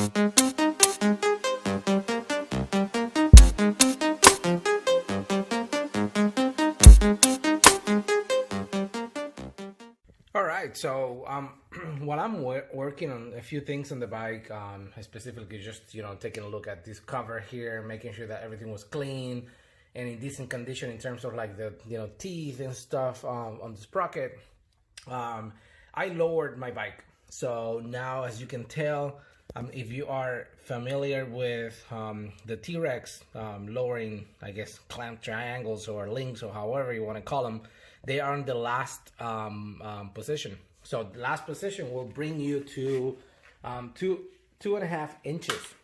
All right, so while I'm working on a few things on the bike, specifically just taking a look at this cover here, making sure that everything was clean and in decent condition in terms of like the teeth and stuff on the sprocket. I lowered my bike, so now as you can tell, if you are familiar with the T-Rex lowering, I guess, clamp triangles or links or however you want to call them, they are in the last position. So the last position will bring you to 2.5 inches.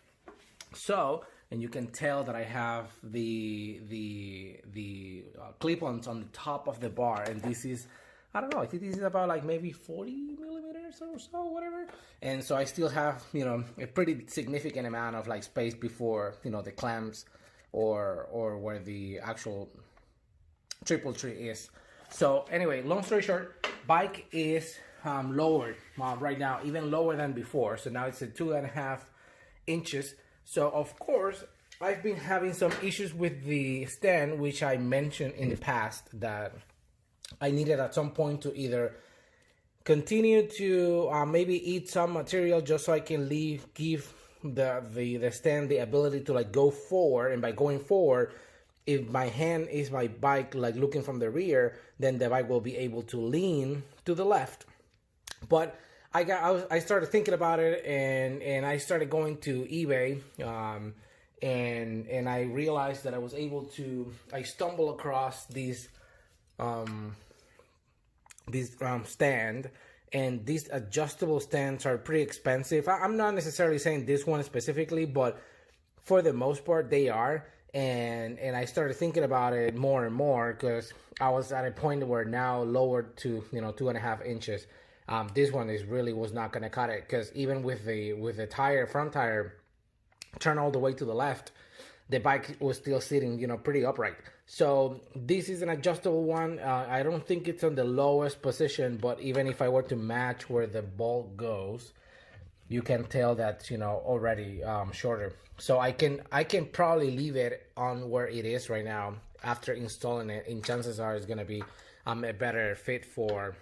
So, and you can tell that I have the clip-ons on the top of the bar, and this is, I don't know, I think this is about like maybe 40 millimeters or so, whatever. And so I still have, a pretty significant amount of like space before, the clamps or where the actual triple tree is. So anyway, long story short, bike is lowered right now, even lower than before. So now it's at 2.5 inches. So of course, I've been having some issues with the stand, which I mentioned in the past that I needed at some point to either continue to maybe eat some material just so I can give the stand the ability to like go forward, and by going forward, if my hand is my bike like looking from the rear, then the bike will be able to lean to the left. But I started thinking about it, and I started going to eBay, and I realized that I was able to, I stumbled across these stand, and these adjustable stands are pretty expensive. I'm not necessarily saying this one specifically, but for the most part they are. And I started thinking about it more and more because I was at a point where now lowered to 2.5 inches. This one was not going to cut it, because even with the front tire turned all the way to the left, the bike was still sitting pretty upright. So this is an adjustable one. I don't think it's on the lowest position, but even if I were to match where the bolt goes, you can tell that's already shorter. So I can probably leave it on where it is right now after installing it, and chances are it's gonna be a better fit for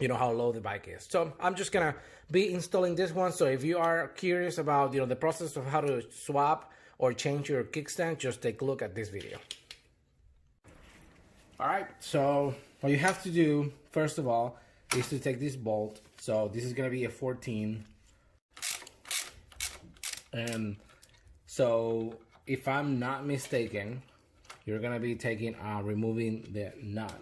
how low the bike is. So I'm just gonna be installing this one. So if you are curious about the process of how to swap or change your kickstand, just take a look at this video. All right, so what you have to do first of all is to take this bolt. So this is gonna be a 14. And so if I'm not mistaken, you're gonna be removing the nut,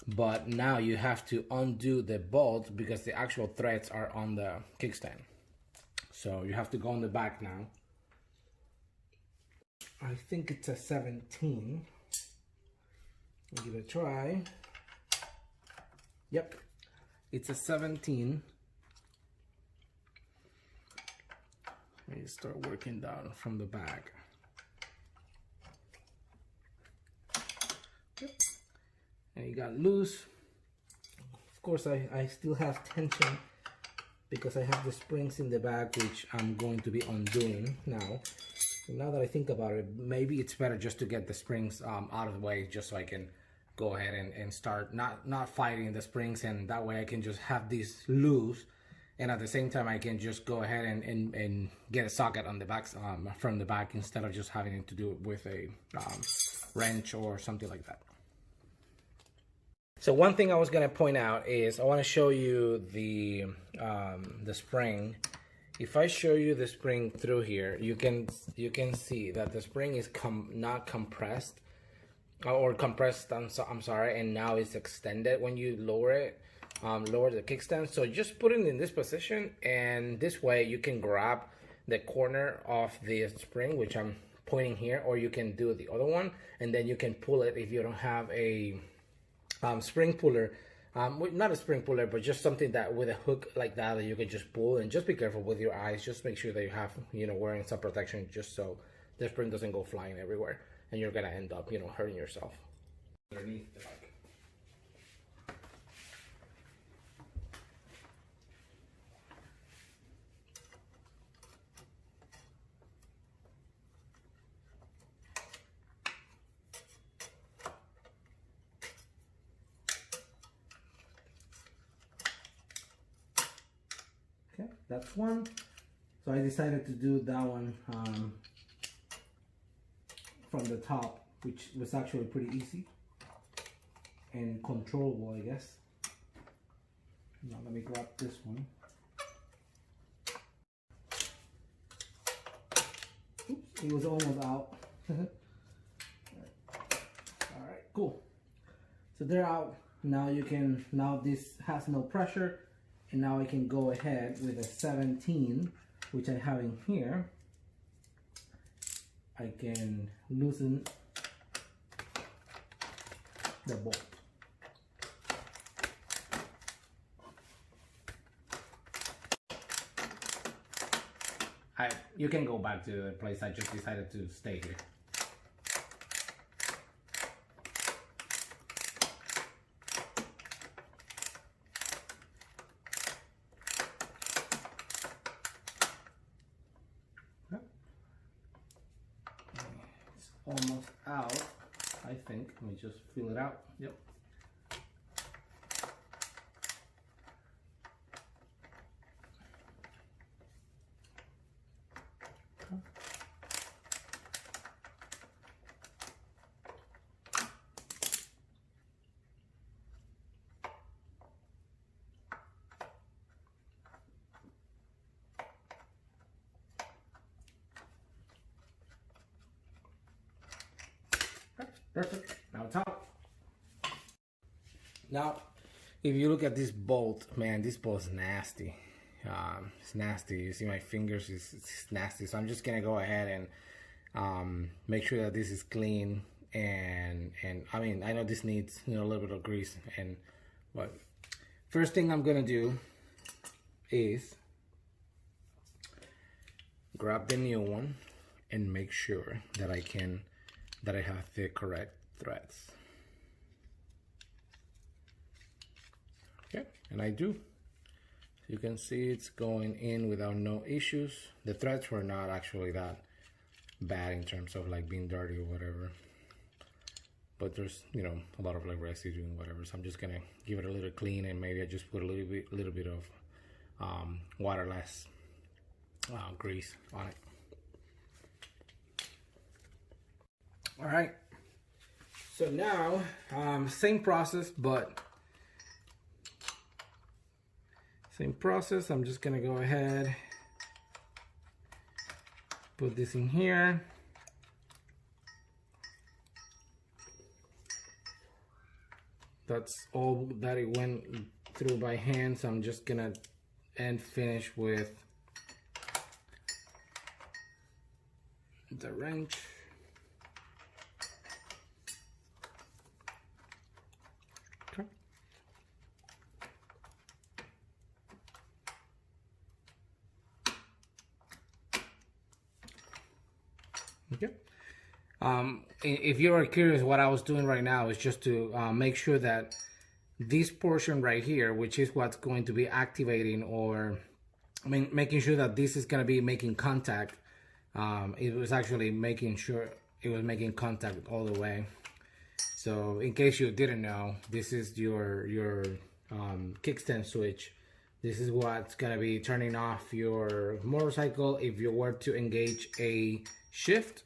but now you have to undo the bolt because the actual threads are on the kickstand. So you have to go on the back now. I think it's a 17. I'll give it a try. Yep, it's a 17. You start working down from the back. Yep. And you got loose. Of course, I still have tension because I have the springs in the back, which I'm going to be undoing now. So now that I think about it, maybe it's better just to get the springs out of the way, just so I can go ahead and start not fighting the springs, and that way I can just have these loose. And at the same time, I can just go ahead and get a socket on the back from the back, instead of just having to do it with a wrench or something like that. So one thing I was gonna point out is I want to show you the spring. If I show you the spring through here, you can see that the spring is not compressed, or compressed. I'm sorry, and now it's extended when you lower it. Lower the kickstand. So just put it in this position, and this way you can grab the corner of the spring, which I'm pointing here, or you can do the other one, and then you can pull it if you don't have a spring puller. Not a spring puller, but just something that with a hook like that you can just pull. And just be careful with your eyes. Just make sure that you have wearing some protection, just so the spring doesn't go flying everywhere and you're gonna end up hurting yourself underneath the bike. That's one. So I decided to do that one from the top, which was actually pretty easy and controllable, I guess. Now let me grab this one. Oops, it was almost out. Alright, cool. So they're out. Now this has no pressure, and now I can go ahead with a 17, which I have in here. I can loosen the bolt. You can go back to the place. I just decided to stay here. It's almost out, I think. Let me just feel it out. Yep. Perfect. Now it's out. Now, if you look at this bolt, man, this bolt's nasty. It's nasty. You see my fingers, it's nasty. So I'm just gonna go ahead and make sure that this is clean. And I mean, I know this needs, you know, a little bit of grease. But first thing I'm gonna do is grab the new one and make sure that I have the correct threads. Okay, and I do. You can see it's going in without no issues. The threads were not actually that bad in terms of like being dirty or whatever. But there's, you know, a lot of like residue and whatever. So I'm just gonna give it a little clean, and maybe I just put a little bit of waterless grease on it. All right, so now same process. I'm just gonna go ahead, put this in here. That's all that it went through by hand, so I'm just gonna end finish with the wrench. Okay. If you are curious, what I was doing right now is just to make sure that this portion right here, which is what's going to be activating, or I mean, making sure that this is going to be making contact. It was actually making sure it was making contact all the way. So in case you didn't know, this is your kickstand switch. This is what's going to be turning off your motorcycle if you were to engage a shift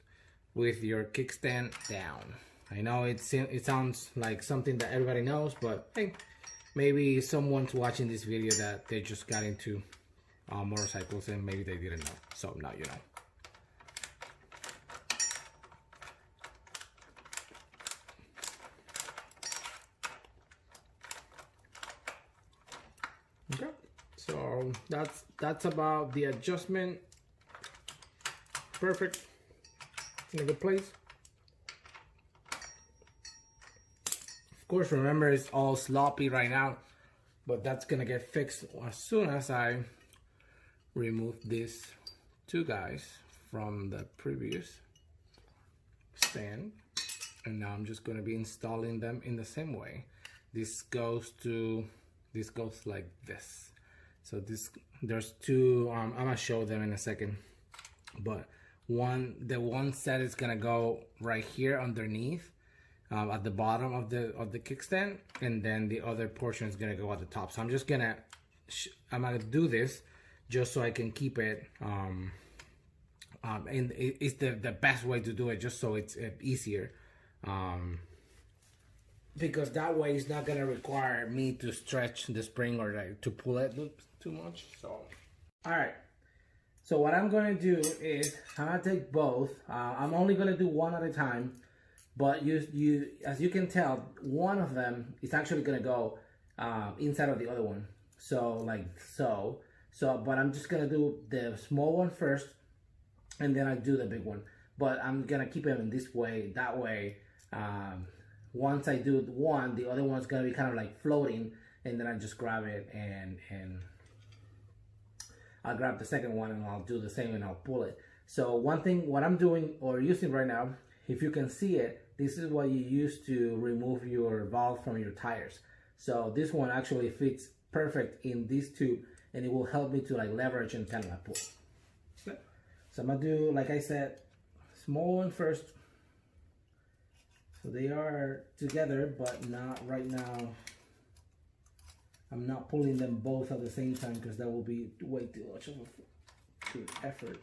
with your kickstand down. I know it sounds like something that everybody knows, but hey, maybe someone's watching this video that they just got into motorcycles and maybe they didn't know. So now you know. Okay, so that's about the adjustment. Perfect. It's in a good place. Of course, remember it's all sloppy right now, but that's gonna get fixed as soon as I remove these two guys from the previous stand. And now I'm just gonna be installing them in the same way. This goes like this. So there's two, I'm gonna show them in a second, but the one set is gonna go right here underneath at the bottom of the kickstand, and then the other portion is gonna go at the top. So I'm just gonna do this just so I can keep it. And it's the best way to do it, just so it's easier. Because that way it's not gonna require me to stretch the spring or like to pull it too much. So, all right. So what I'm gonna do is I'm gonna take both. I'm only gonna do one at a time, but you as you can tell, one of them is actually gonna go inside of the other one. So like so. But I'm just gonna do the small one first, and then I do the big one. But I'm gonna keep them in this way. That way, once I do one, the other one's gonna be kind of like floating, and then I just grab it and I'll grab the second one and I'll do the same and I'll pull it. So one thing, what I'm doing or using right now, if you can see it, this is what you use to remove your valve from your tires. So this one actually fits perfect in this tube, and it will help me to like leverage and kind of like pull. So I'm gonna do, like I said, small one first. So they are together, but not right now. I'm not pulling them both at the same time because that will be way too much of an effort.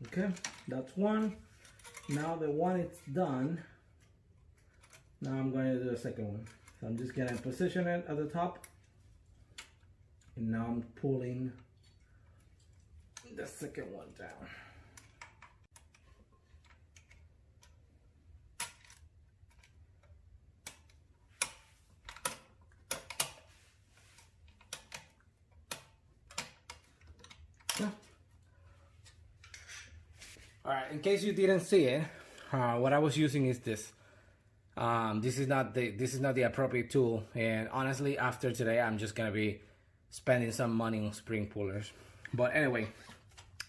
Okay, that's one. Now the one it's done. Now I'm going to do a second one. So I'm just gonna position it at the top. And now I'm pulling the second one down. Yeah. All right, in case you didn't see it, what I was using is this. This is not the appropriate tool, and honestly, after today, I'm just gonna be spending some money on spring pullers. But anyway,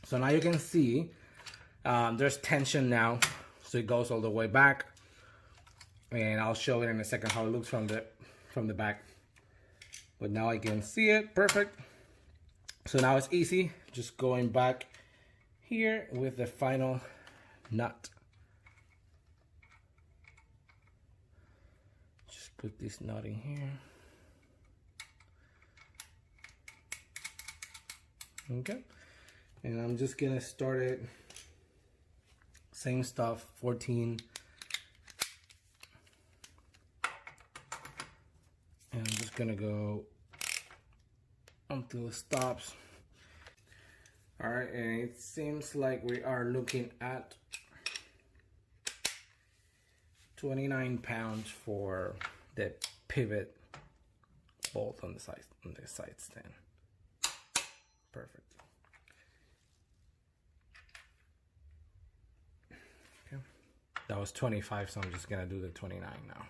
so now you can see there's tension now, so it goes all the way back, and I'll show it in a second how it looks from the back. But now I can see it perfect. So now it's easy, just going back here with the final nut. Just put this nut in here. Okay, and I'm just gonna start it, same stuff, 14, and I'm just gonna go until it stops. All right, and it seems like we are looking at 29 pounds for the pivot bolt on the side stand. Perfect. Okay. That was 25, so I'm just gonna do the 29 now.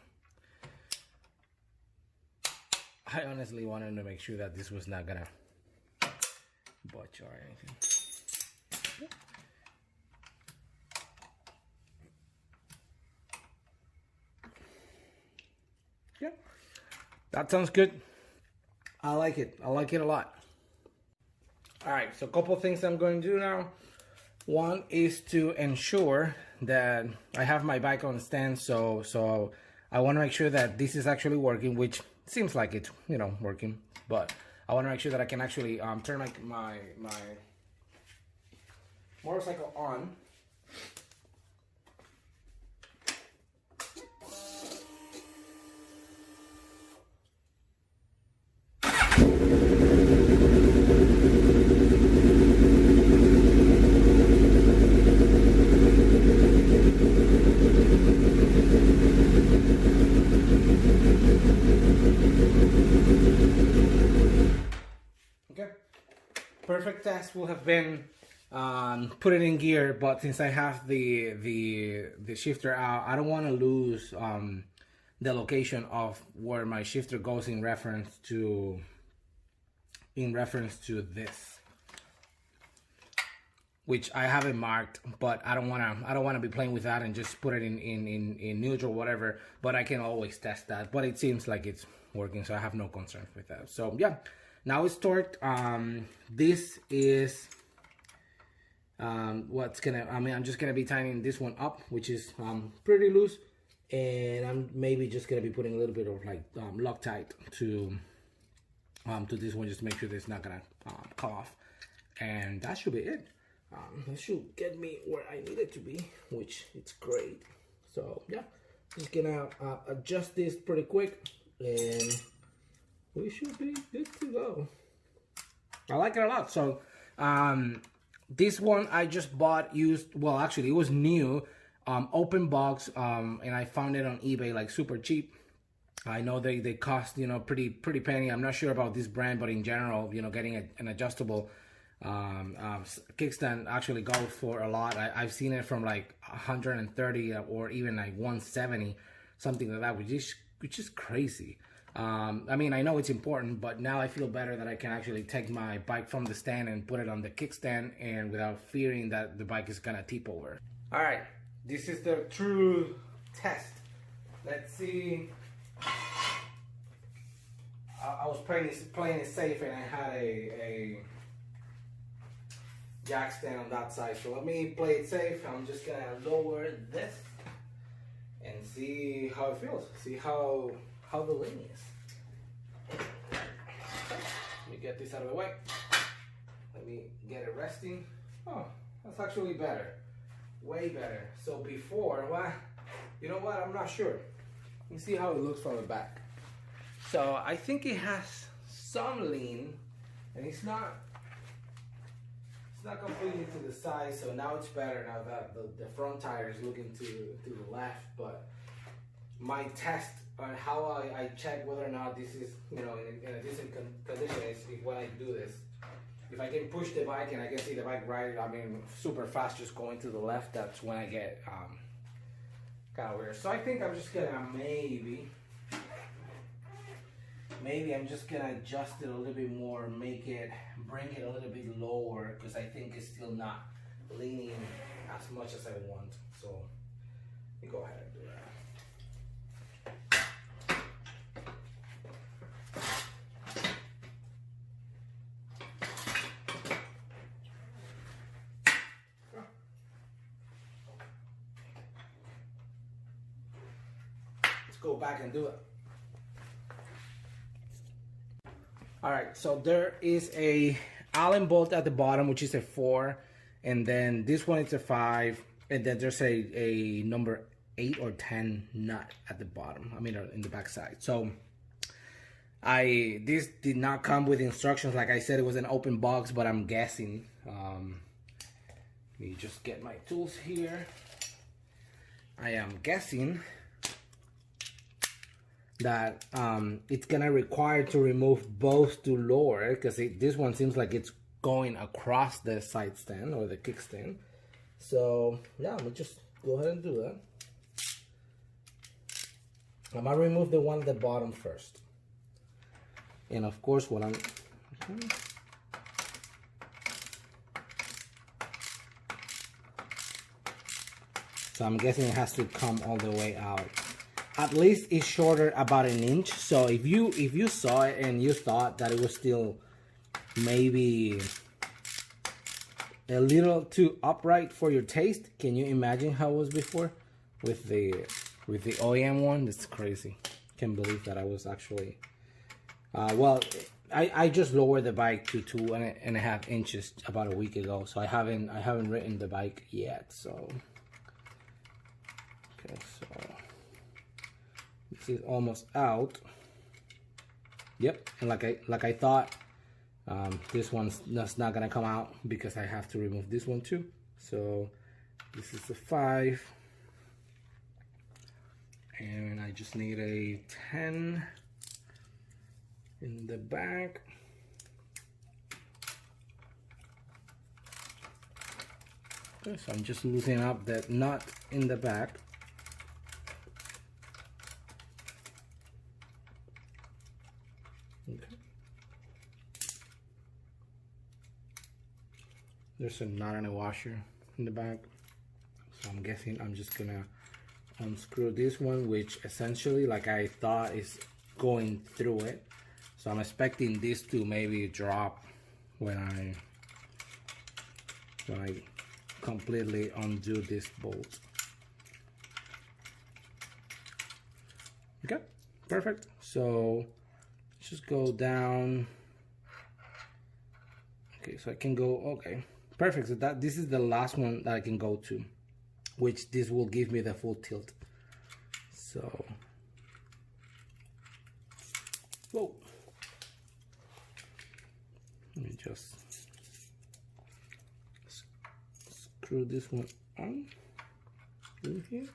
I honestly wanted to make sure that this was not gonna butch or anything. Yeah, that sounds good. I like it. I like it a lot. All right, so a couple things I'm going to do now. One is to ensure that I have my bike on stand, so I want to make sure that this is actually working, which seems like it's, you know, working, but I want to make sure that I can actually turn my motorcycle on. Perfect test will have been put it in gear, but since I have the shifter out, I don't want to lose the location of where my shifter goes in reference to this, which I haven't marked, but I don't want to be playing with that and just put it in neutral, whatever. But I can always test that. But it seems like it's working, so I have no concerns with that. So yeah. Now it's torqued. This is I'm just gonna be tightening this one up, which is pretty loose, and I'm maybe just gonna be putting a little bit of like Loctite to this one, just to make sure that it's not gonna come off, and that should be it. It should get me where I need it to be, which it's great. So yeah, just gonna adjust this pretty quick, and we should be good to go. I like it a lot. So this one I just bought used, well actually it was new, open box, and I found it on eBay like super cheap. I know they cost, you know, pretty penny. I'm not sure about this brand, but in general, you know, getting an adjustable kickstand actually goes for a lot. I've seen it from like 130 or even like 170, something like that, which is crazy. I mean, I know it's important, but now I feel better that I can actually take my bike from the stand and put it on the kickstand, and without fearing that the bike is gonna tip over. All right, this is the true test. Let's see. I was playing it safe, and I had a jack stand on that side. So let me play it safe. I'm just gonna lower this and see how it feels. See how the lean is. Let me get this out of the way. Let me get it resting. Oh, that's actually better. Way better. So before, well, you know what? I'm not sure. Let me see how it looks from the back. So I think it has some lean, and it's not completely to the side. So now it's better now that the front tire is looking to the left. But my test on how I check whether or not this is, you know, in a decent condition is when I do this. If I can push the bike and I can see the bike right, I mean, super fast, just going to the left, that's when I get kind of weird. So I think I'm just gonna maybe I'm just gonna adjust it a little bit more, bring it a little bit lower, because I think it's still not leaning as much as I want. So let me go ahead and do that. Let's go back and do it. All right, so there is a Allen bolt at the bottom, which is a 4, and then this one is a 5, and then there's a number 8 or 10 nut at the bottom. I mean, in the back side. So this did not come with instructions. Like I said, it was an open box, but I'm guessing. Let me just get my tools here. I am guessing that it's gonna require to remove both to lower, because this one seems like it's going across the side stand or the kickstand. So yeah, let me just go ahead and do that. I'm gonna remove the one at the bottom first, and of course what I'm so I'm guessing it has to come all the way out. At least it's shorter about an inch. So if you saw it and you thought that it was still maybe a little too upright for your taste, can you imagine how it was before with the OEM one? That's crazy. Can't believe that I was actually well, I just lowered the bike to 2.5 inches about a week ago, so I haven't ridden the bike yet. So okay, so this is almost out. Yep, and like I thought, this one's not gonna come out because I have to remove this one too. So this is the 5, and I just need a 10 in the back. Okay, so I'm just loosening up that nut in the back. Okay. There's a knot and a washer in the back, so I'm guessing I'm just gonna unscrew this one, which essentially, like I thought, is going through it. So I'm expecting this to maybe drop when I completely undo this bolt. Okay, perfect. So just go down. Okay, so I can go, okay, perfect. So this is the last one that I can go to, which this will give me the full tilt. So, whoa. Let me just screw this one on in here.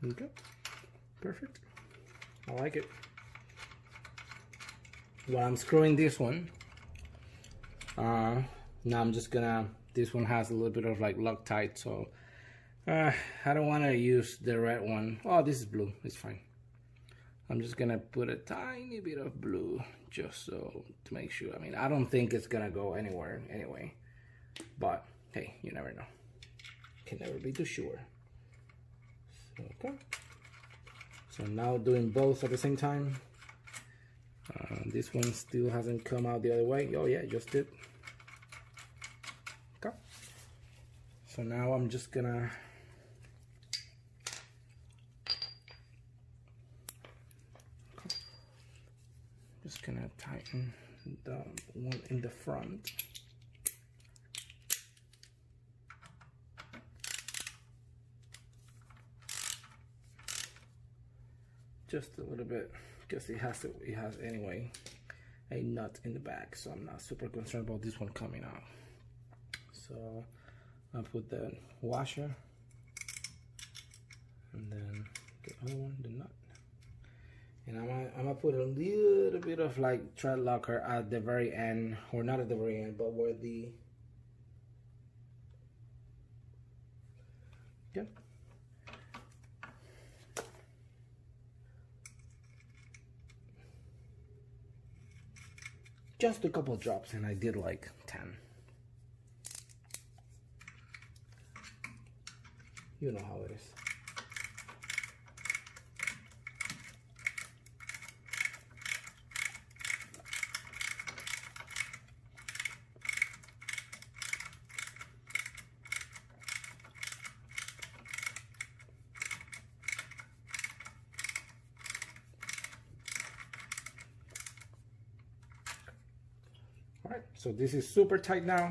Okay, perfect. I like it. While I'm screwing this one, now I'm just gonna, this one has a little bit of like Loctite, so I don't want to use the red one. Oh, this is blue, it's fine. I'm just gonna put a tiny bit of blue just so to make sure. I mean, I don't think it's gonna go anywhere anyway, but hey, you never know. Can never be too sure. So, okay. So now doing both at the same time. This one still hasn't come out the other way. Oh yeah, just did. Okay. So now I'm just gonna tighten the one in the front. Just a little bit, because it has anyway a nut in the back, so I'm not super concerned about this one coming out. So I'll put the washer and then the other one, the nut, and I'm gonna put a little bit of like thread locker at the very end, or not at the very end, but where the, yeah. Just a couple drops, and I did like 10. You know how it is. Alright, so this is super tight now,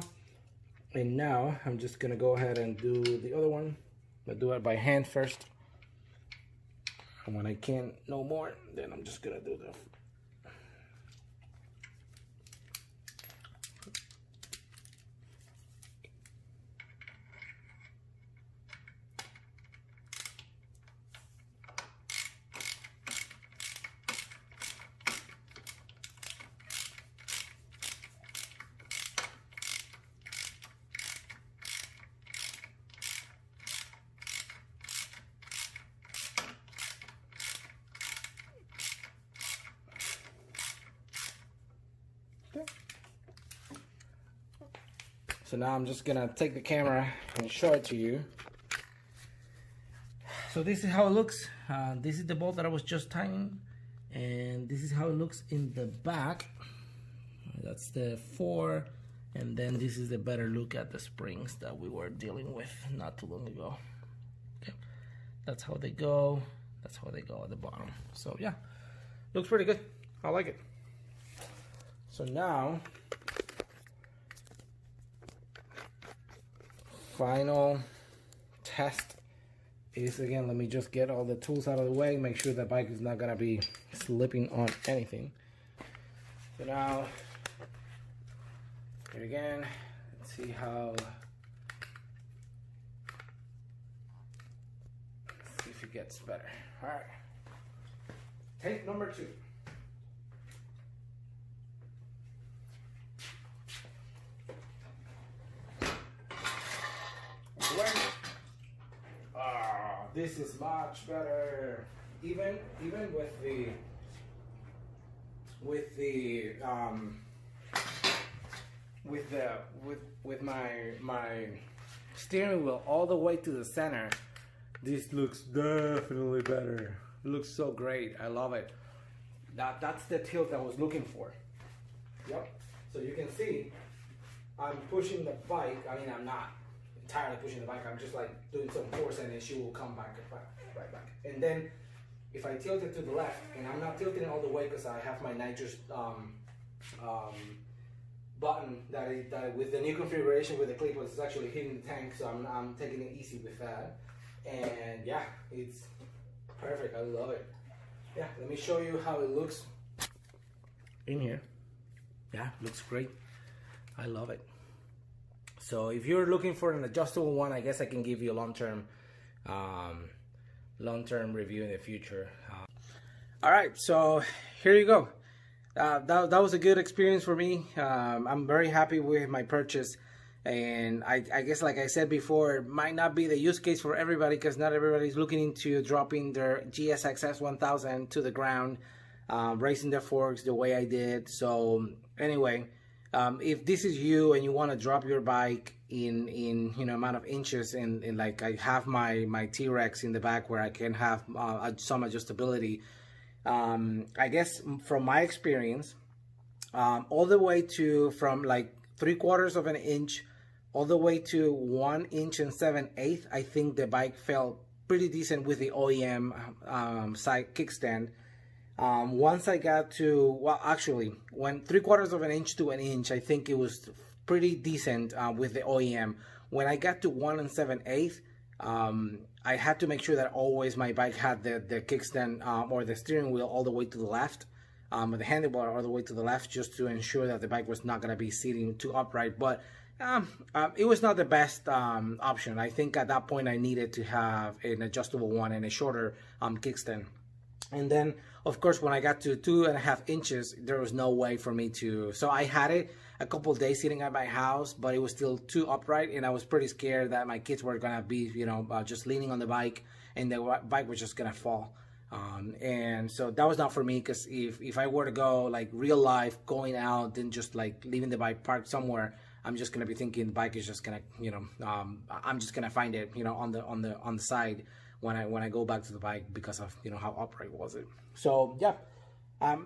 and now I'm just gonna go ahead and do the other one. I'll do it by hand first, and when I can't no more, then I'm just gonna do the So now I'm just gonna take the camera and show it to you. So this is how it looks. This is the bolt that I was just tightening, and this is how it looks in the back. That's the 4, and then this is the better look at the springs that we were dealing with not too long ago. Okay, that's how they go. That's how they go at the bottom. So yeah, looks pretty good. I like it. So now, final test is, again, let me just get all the tools out of the way, make sure the bike is not gonna be slipping on anything. So now, here again, let's see how, let's see if it gets better. All right, take number 2. This is much better, even with my steering wheel all the way to the center. This looks definitely better. It looks so great. I love it. That's the tilt I was looking for. Yep. So you can see I'm pushing the bike. I mean, I'm not entirely pushing the bike. I'm just like doing some force, and then she will come back right back. And then if I tilt it to the left, and I'm not tilting it all the way because I have my nitrous button that with the new configuration with the clip was actually hitting the tank, so I'm taking it easy with that. And yeah, it's perfect. I love it. Yeah, let me show you how it looks in here. Yeah, looks great. I love it. So if you're looking for an adjustable one, I guess I can give you a long-term review in the future. All right, so here you go. That was a good experience for me. I'm very happy with my purchase, and I guess, like I said before, it might not be the use case for everybody because not everybody's looking into dropping their GSX-S1000 to the ground, raising their forks the way I did. So anyway, if this is you and you want to drop your bike in amount of inches, and like I have my T-Rex in the back where I can have some adjustability. I guess from my experience, all the way to from like 3/4 of an inch all the way to 1 inch and 7/8, I think the bike felt pretty decent with the OEM side kickstand. Once I got to, well, actually, when 3/4 of an inch to 1 inch, I think it was pretty decent with the OEM. When I got to 1 and 7/8, I had to make sure that always my bike had the kickstand or the steering wheel all the way to the left, the handlebar all the way to the left, just to ensure that the bike was not going to be sitting too upright. But it was not the best option. I think at that point I needed to have an adjustable one and a shorter kickstand. And then, of course, when I got to 2.5 inches, there was no way for me to. So I had it a couple of days sitting at my house, but it was still too upright, and I was pretty scared that my kids were gonna be, just leaning on the bike, and the bike was just gonna fall. And so that was not for me, because if I were to go like real life, going out, then just like leaving the bike parked somewhere, I'm just gonna be thinking the bike is just gonna, I'm just gonna find it, on the side when I go back to the bike because of how upright was it. So yeah,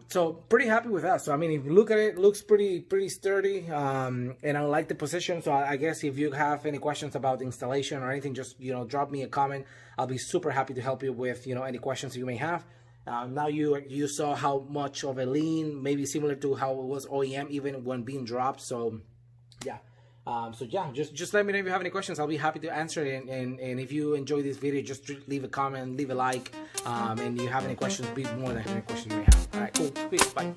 so pretty happy with that. So I mean, if you look at it, looks pretty sturdy, and I like the position. So I guess if you have any questions about the installation or anything, just drop me a comment. I'll be super happy to help you with any questions you may have. Now you saw how much of a lean, maybe similar to how it was OEM even when being dropped. So yeah. Just let me know if you have any questions. I'll be happy to answer it. And if you enjoy this video, just leave a comment, leave a like. And you have any questions, be more than any questions you may have. All right, cool. Peace. Bye.